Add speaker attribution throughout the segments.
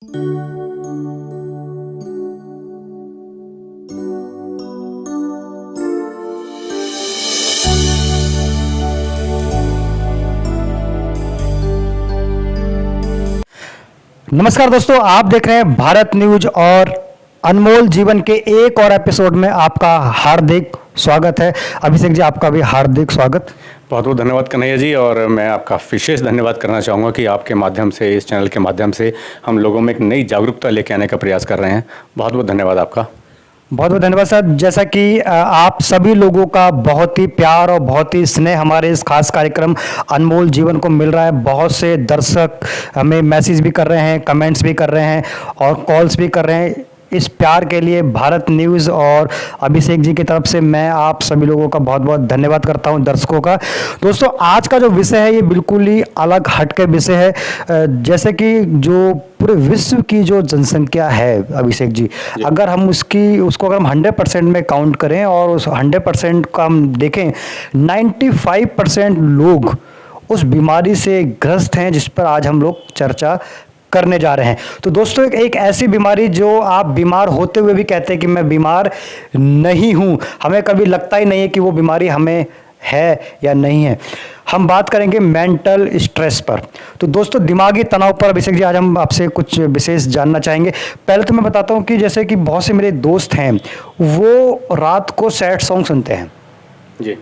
Speaker 1: नमस्कार दोस्तों, आप देख रहे हैं भारत न्यूज और अनमोल जीवन के एक और एपिसोड में आपका हार्दिक स्वागत है। अभिषेक जी, आपका भी हार्दिक स्वागत।
Speaker 2: बहुत बहुत धन्यवाद कन्हैया जी। और मैं आपका विशेष धन्यवाद करना चाहूँगा कि आपके माध्यम से, इस चैनल के माध्यम से हम लोगों में एक नई जागरूकता लेके आने का प्रयास कर रहे हैं। बहुत बहुत धन्यवाद आपका।
Speaker 1: बहुत बहुत धन्यवाद सर। जैसा कि आप सभी लोगों का बहुत ही प्यार और बहुत ही स्नेह हमारे इस खास कार्यक्रम अनमोल जीवन को मिल रहा है। बहुत से दर्शक हमें मैसेज भी कर रहे हैं, कमेंट्स भी कर रहे हैं और कॉल्स भी कर रहे हैं। इस प्यार के लिए भारत न्यूज़ और अभिषेक जी की तरफ से मैं आप सभी लोगों का बहुत बहुत धन्यवाद करता हूं, दर्शकों का। दोस्तों, आज का जो विषय है ये बिल्कुल ही अलग हटके विषय है। जैसे कि जो पूरे विश्व की जो जनसंख्या है अभिषेक जी, अगर हम उसको अगर हम 100% में काउंट करें और उस 100% का हम देखें, 95% लोग उस बीमारी से ग्रस्त हैं जिस पर आज हम लोग चर्चा करने जा रहे हैं। तो दोस्तों, एक ऐसी बीमारी जो आप बीमार होते हुए भी कहते हैं कि मैं बीमार नहीं हूं, हमें कभी लगता ही नहीं है कि वो बीमारी हमें है या नहीं है। हम बात करेंगे मेंटल स्ट्रेस पर। तो दोस्तों, दिमागी तनाव पर अभिषेक जी आज हम आपसे कुछ विशेष जानना चाहेंगे। पहले तो मैं बताता हूं कि जैसे कि बहुत से मेरे दोस्त हैं, वो रात को सैड सॉन्ग सुनते हैं
Speaker 2: जी,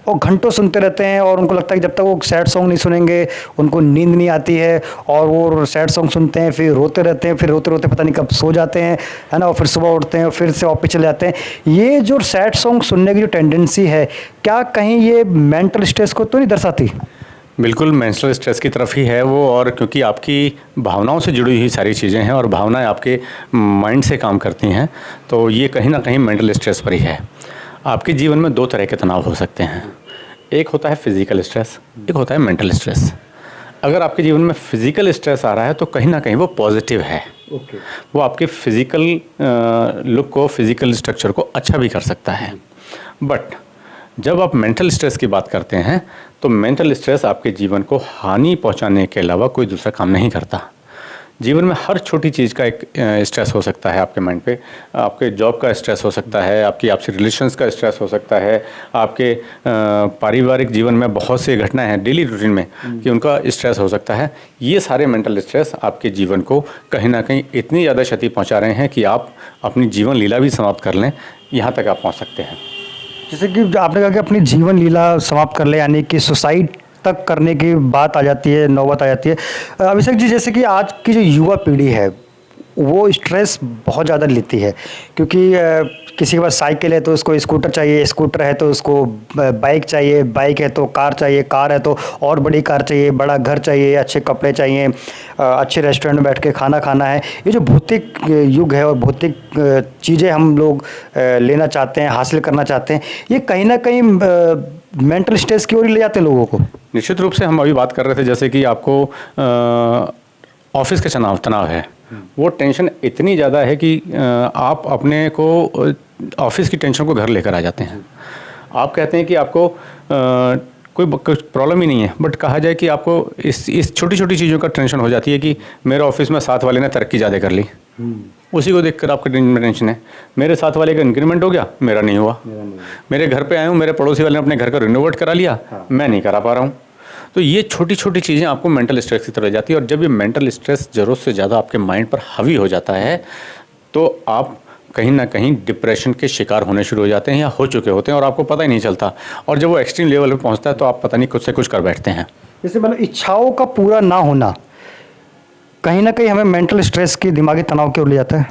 Speaker 1: और घंटों सुनते रहते हैं और उनको लगता है कि जब तक वो सैड सॉन्ग नहीं सुनेंगे उनको नींद नहीं आती है, और वो सैड सॉन्ग सुनते हैं, फिर रोते रहते हैं, फिर रोते रोते पता नहीं कब सो जाते हैं, है ना, और फिर सुबह उठते हैं और फिर से ऑफिस चले जाते हैं। ये जो सैड सॉन्ग सुनने की जो टेंडेंसी है, क्या कहीं ये मेंटल स्ट्रेस को तो नहीं दर्शाती?
Speaker 2: बिल्कुल मेंटल स्ट्रेस की तरफ ही है वो। और क्योंकि आपकी भावनाओं से जुड़ी हुई सारी चीज़ें हैं और भावनाएं आपके माइंड से काम करती हैं, तो ये कहीं ना कहीं मेंटल स्ट्रेस पर ही है। आपके जीवन में दो तरह के तनाव हो सकते हैं। एक होता है फिजिकल स्ट्रेस, एक होता है मेंटल स्ट्रेस। अगर आपके जीवन में फिजिकल स्ट्रेस आ रहा है तो कहीं ना कहीं वो पॉजिटिव है। वो आपके फिजिकल लुक को, फिजिकल स्ट्रक्चर को अच्छा भी कर सकता है। बट जब आप मेंटल स्ट्रेस की बात करते हैं तो मेंटल स्ट्रेस आपके जीवन को हानि पहुंचाने के अलावा कोई दूसरा काम नहीं करता। जीवन में हर छोटी चीज़ का एक स्ट्रेस हो सकता है आपके माइंड पे। आपके जॉब का स्ट्रेस हो सकता है, आपकी आपसी रिलेशंस का स्ट्रेस हो सकता है, आपके पारिवारिक जीवन में बहुत सी घटनाएं हैं डेली रूटीन में कि उनका स्ट्रेस हो सकता है। ये सारे मेंटल स्ट्रेस आपके जीवन को कहीं ना कहीं इतनी ज़्यादा क्षति पहुंचा रहे हैं कि आप अपनी जीवन लीला भी समाप्त कर लें, यहाँ तक आप पहुँच सकते हैं।
Speaker 1: जैसे कि आपने कहा कि अपनी जीवन लीला समाप्त कर ले, यानी कि सुसाइड तक करने की बात आ जाती है, नौबत आ जाती है। अभिषेक जी, जैसे कि आज की जो युवा पीढ़ी है वो स्ट्रेस बहुत ज़्यादा लेती है, क्योंकि किसी के पास साइकिल है तो उसको स्कूटर चाहिए, स्कूटर है तो उसको बाइक चाहिए, बाइक है तो कार चाहिए, कार है तो और बड़ी कार चाहिए, बड़ा घर चाहिए, अच्छे कपड़े चाहिए, अच्छे रेस्टोरेंट में बैठ के खाना खाना है। ये जो भौतिक युग है और भौतिक चीज़ें हम लोग लेना चाहते हैं, हासिल करना चाहते हैं, ये कहीं ना कहीं मेंटल स्ट्रेस की ओर ले जाते हैं लोगों को।
Speaker 2: निश्चित रूप से हम अभी बात कर रहे थे जैसे कि आपको ऑफिस का तनाव है। वो टेंशन इतनी ज़्यादा है कि आप अपने को ऑफिस की टेंशन को घर लेकर आ जाते हैं। आप कहते हैं कि आपको कोई प्रॉब्लम ही नहीं है, बट कहा जाए कि आपको इस छोटी छोटी चीज़ों का टेंशन हो जाती है कि मेरे ऑफिस में साथ वाले ने तरक्की ज़्यादा कर ली, उसी को देखकर आपका टेंशन है। मेरे साथ वाले का इंक्रीमेंट हो गया, मेरा नहीं हुआ। मेरे घर पे आए हूँ, मेरे पड़ोसी वाले ने अपने घर का रिनोवेट करा लिया, मैं नहीं करा पा रहा हूँ। तो ये छोटी छोटी चीज़ें आपको मेंटल स्ट्रेस की तरह जाती है। और जब ये मेंटल स्ट्रेस ज़रूरत से ज़्यादा आपके माइंड पर हावी हो जाता है तो आप कहीं ना कहीं डिप्रेशन के शिकार होने शुरू हो जाते हैं या हो चुके होते हैं और आपको पता ही नहीं चलता। और जब वो एक्सट्रीम लेवल पर पहुंचता है तो आप पता नहीं कुछ से कुछ कर बैठते हैं।
Speaker 1: जैसे मतलब इच्छाओं का पूरा ना होना कहीं ना कहीं हमें मेंटल स्ट्रेस की, दिमागी तनाव की ओर ले जाता है।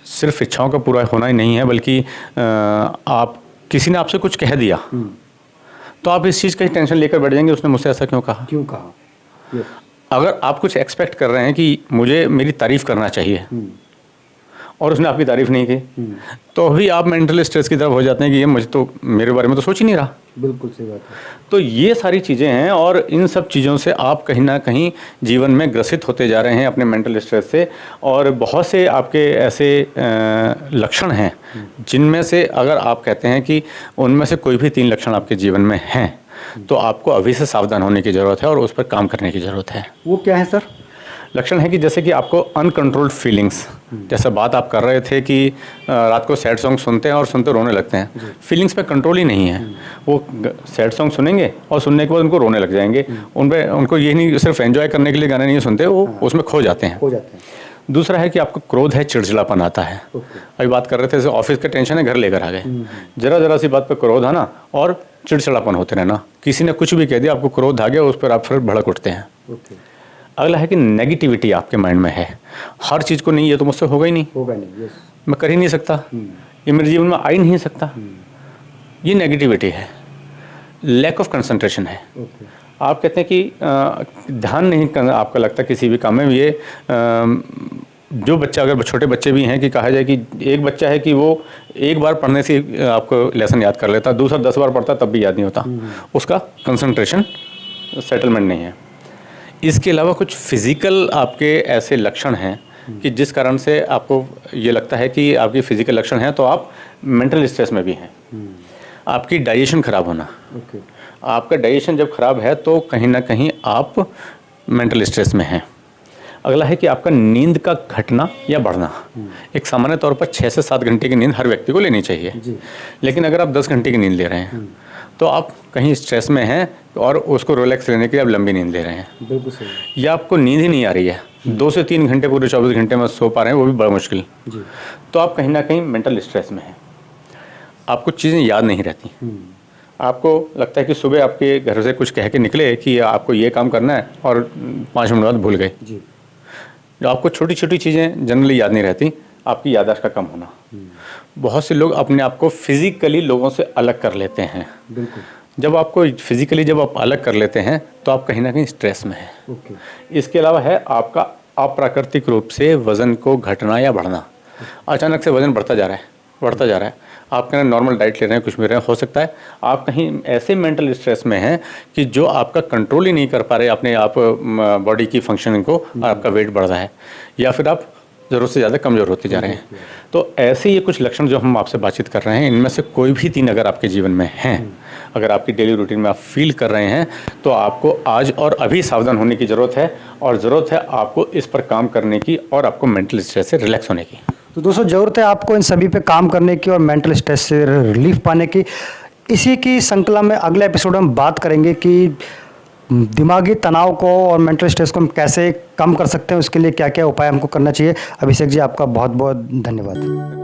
Speaker 2: सिर्फ इच्छाओं का पूरा होना ही नहीं है, बल्कि आप किसी ने आपसे कुछ कह दिया तो आप इस चीज़ का ही टेंशन लेकर बैठ जाएंगे, उसने मुझसे ऐसा क्यों कहा। अगर आप कुछ एक्सपेक्ट कर रहे हैं कि मुझे मेरी तारीफ़ करना चाहिए और उसने आपकी तारीफ़ नहीं की, तो भी आप मेंटल स्ट्रेस की तरफ हो जाते हैं कि ये मुझे तो, मेरे बारे में तो सोच ही नहीं रहा।
Speaker 1: बिल्कुल सही बात है।
Speaker 2: तो ये सारी चीज़ें हैं और इन सब चीज़ों से आप कहीं ना कहीं जीवन में ग्रसित होते जा रहे हैं अपने मेंटल स्ट्रेस से। और बहुत से आपके ऐसे लक्षण हैं जिनमें से अगर आप कहते हैं कि उनमें से कोई भी 3 लक्षण आपके जीवन में हैं तो आपको अभी से सावधान होने की ज़रूरत है और उस पर काम करने की ज़रूरत है।
Speaker 1: वो क्या है सर?
Speaker 2: लक्षण है कि जैसे कि आपको अनकंट्रोल्ड फीलिंग्स, जैसे बात आप कर रहे थे कि रात को सैड सॉन्ग सुनते हैं और सुनते रोने लगते हैं, फीलिंग्स पे कंट्रोल ही नहीं है। वो सैड सॉन्ग सुनेंगे और सुनने के बाद उनको रोने लग जाएंगे। उनको ये नहीं, सिर्फ एंजॉय करने के लिए गाने नहीं सुनते, वो उसमें खो जाते हैं। दूसरा है कि आपको क्रोध है, चिड़चिड़ापन आता है। अभी बात कर रहे थे, जैसे ऑफिस का टेंशन है, घर लेकर आ गए, जरा सी बात पे क्रोध आना और चिड़चिड़ापन होते रहना। किसी ने कुछ भी कह दिया, आपको क्रोध आ गया, उस पर आप फिर भड़क उठते हैं। अगला है कि नेगेटिविटी आपके माइंड में है, हर चीज़ को नहीं, ये तो मुझसे होगा ही नहीं, मैं कर ही नहीं सकता, ये मेरे जीवन में आ ही नहीं सकता, ये नेगेटिविटी है। लैक ऑफ कंसंट्रेशन है। आप कहते हैं कि ध्यान नहीं करना आपका लगता किसी भी काम में। ये जो बच्चा, अगर छोटे बच्चे भी हैं, कि कहा जाए कि एक बच्चा है कि वो एक बार पढ़ने से आपको लेसन याद कर लेता, दूसरा 10 बार पढ़ता तब भी याद नहीं होता, उसका कंसंट्रेशन सेटलमेंट नहीं है। इसके अलावा कुछ फिज़िकल आपके ऐसे लक्षण हैं कि जिस कारण से आपको ये लगता है कि आपकी फिज़िकल लक्षण हैं, तो आप मेंटल स्ट्रेस में भी हैं। आपकी डाइजेशन खराब होना, आपका डाइजेशन जब खराब है तो कहीं ना कहीं आप मेंटल स्ट्रेस में हैं। अगला है कि आपका नींद का घटना या बढ़ना। एक सामान्य तौर पर 6 से 7 घंटे की नींद हर व्यक्ति को लेनी चाहिए, लेकिन अगर आप 10 घंटे की नींद ले रहे हैं तो आप कहीं स्ट्रेस में हैं और उसको रिलैक्स लेने के लिए आप लंबी नींद ले रहे हैं।
Speaker 1: बिल्कुल सही।
Speaker 2: या आपको नींद ही नहीं आ रही है, 2 से 3 घंटे पूरे 24 घंटे में सो पा रहे हैं, वो भी बड़ा मुश्किल, तो आप कहीं ना कहीं मेंटल स्ट्रेस में हैं। आपको चीज़ें याद नहीं रहती, आपको लगता है कि सुबह आपके घर से कुछ कह के निकले कि आपको ये काम करना है और 5 मिनट बाद भूल गए। जो आपको छोटी छोटी चीज़ें जनरली याद नहीं रहती, आपकी याददाश्त का कम होना। बहुत से लोग अपने आप को फिजिकली लोगों से अलग कर लेते हैं। जब आपको फिजिकली जब आप अलग कर लेते हैं तो आप कहीं ना कहीं स्ट्रेस में हैं। इसके अलावा है आपका अप्राकृतिक रूप से वज़न को घटना या बढ़ना। अचानक से वज़न बढ़ता जा रहा है, आप कहीं नॉर्मल डाइट ले रहे हैं, कुछ भी रहे हैं, हो सकता है आप कहीं ऐसे मेंटल स्ट्रेस में हैं कि जो आपका कंट्रोल ही नहीं कर पा रहे अपने आप बॉडी की फंक्शनिंग को, आपका वेट बढ़ रहा है या फिर आप ज़रूरत से ज़्यादा कमज़ोर होते जा रहे हैं। तो ऐसे ये कुछ लक्षण जो हम आपसे बातचीत कर रहे हैं, इनमें से कोई भी 3 अगर आपके जीवन में हैं, अगर आपकी डेली रूटीन में आप फील कर रहे हैं, तो आपको आज और अभी सावधान होने की ज़रूरत है और ज़रूरत है आपको इस पर काम करने की और आपको मेंटल स्ट्रेस से रिलैक्स होने की।
Speaker 1: तो दोस्तों, ज़रूरत है आपको इन सभी पे काम करने की और मेंटल स्ट्रेस से रिलीफ पाने की। इसी की श्रृंखला में अगले एपिसोड में बात करेंगे कि दिमागी तनाव को और मेंटल स्ट्रेस को हम कैसे कम कर सकते हैं, उसके लिए क्या क्या उपाय हमको करना चाहिए। अभिषेक जी, आपका बहुत बहुत धन्यवाद।